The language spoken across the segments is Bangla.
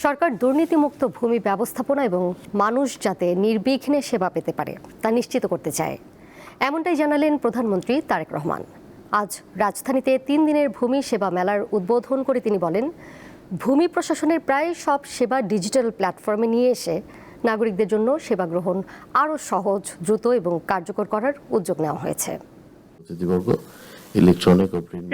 সরকার দুর্নীতিমুক্ত ভূমি ব্যবস্থাপনা এবং মানুষ যাতে নির্বিঘ্নে সেবা পেতে পারে তা নিশ্চিত করতে চায়, এমনটাই জানালেন প্রধানমন্ত্রী তারেক রহমান। আজ রাজধানীতে 3 দিনের ভূমি সেবা মেলার উদ্বোধন করে তিনি বলেন, ভূমি প্রশাসনের প্রায় সব সেবা ডিজিটাল প্ল্যাটফর্মে নিয়ে এসে নাগরিকদের জন্য সেবা গ্রহণ আরও সহজ, দ্রুত এবং কার্যকর করার উদ্যোগ নেওয়া হয়েছে।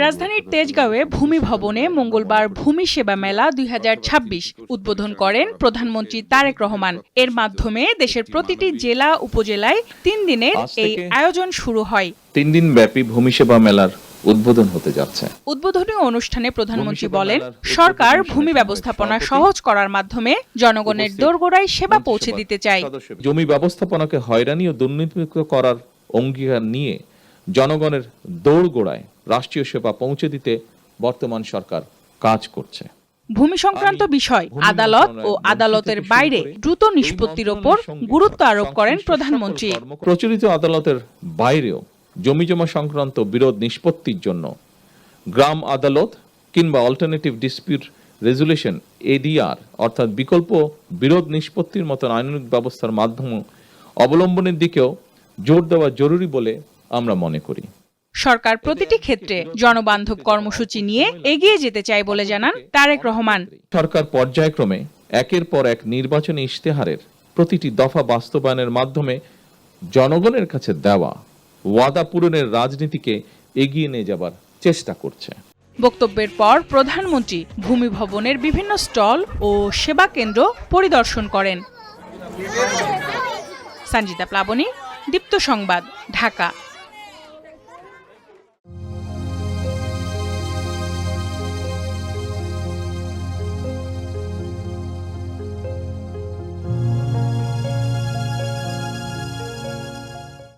রাজধানীর তেজগাঁওয়ে ভূমি ভবনে মঙ্গলবার ভূমি সেবা মেলা 2026 উদ্বোধন করেন প্রধানমন্ত্রী তারেক রহমান। এর মাধ্যমে দেশের প্রতিটি জেলা উপজেলায় 3 দিনের এই আয়োজন শুরু হয়। 3 দিন ব্যাপী ভূমি সেবা মেলার উদ্বোধন হতে যাচ্ছে। উদ্বোধনী অনুষ্ঠানে প্রধানমন্ত্রী বলেন, সরকার ভূমি ব্যবস্থাপনা সহজ করার মাধ্যমে জনগণের দোরগোড়ায় সেবা পৌঁছে দিতে চায়। জমি ব্যবস্থাপনাকে হয়রানি ও দুর্নীতিমুক্ত করার অঙ্গীকার নিয়ে জনগণের দোরগোড়ায় রাষ্ট্রীয় সেবা পৌঁছে দিতে বর্তমান সরকার কাজ করছে। ভূমি সংক্রান্ত বিষয় আদালত ও আদালতের বাইরে দ্রুত নিষ্পত্তির ওপর গুরুত্ব আরোপ করেন প্রধানমন্ত্রী। প্রচলিত আদালতের বাইরেও জমিজমা সংক্রান্ত বিরোধ নিষ্পত্তির জন্য গ্রাম আদালত কিংবা অল্টারনেটিভ ডিসপিউট রেজুলেশন এডিআর অর্থাৎ বিকল্প বিরোধ নিষ্পত্তির মতো আইনানুগ ব্যবস্থার মাধ্যমে অবলম্বনের দিকেও জোর দেওয়া জরুরি বলে আমরা মনে করি। সরকার প্রতিটি ক্ষেত্রে জনবান্ধব কর্মসূচি নিয়ে এগিয়ে যেতে চায় বলে জানান তারেক রহমান। সরকার পর্যায়ক্রমে একের পর এক নির্বাচনী ইশতেহারের প্রতিটি দফা বাস্তবায়নের মাধ্যমে জনগণের কাছে দেওয়া ওয়াদা পূরণের রাজনীতিকে এগিয়ে নিয়ে যাবার চেষ্টা করছে। বক্তব্যের পর প্রধানমন্ত্রী ভূমি ভবনের বিভিন্ন স্টল ও সেবা কেন্দ্র পরিদর্শন করেন। সঞ্জিতা প্লাবনী, দীপ্ত সংবাদ, ঢাকা।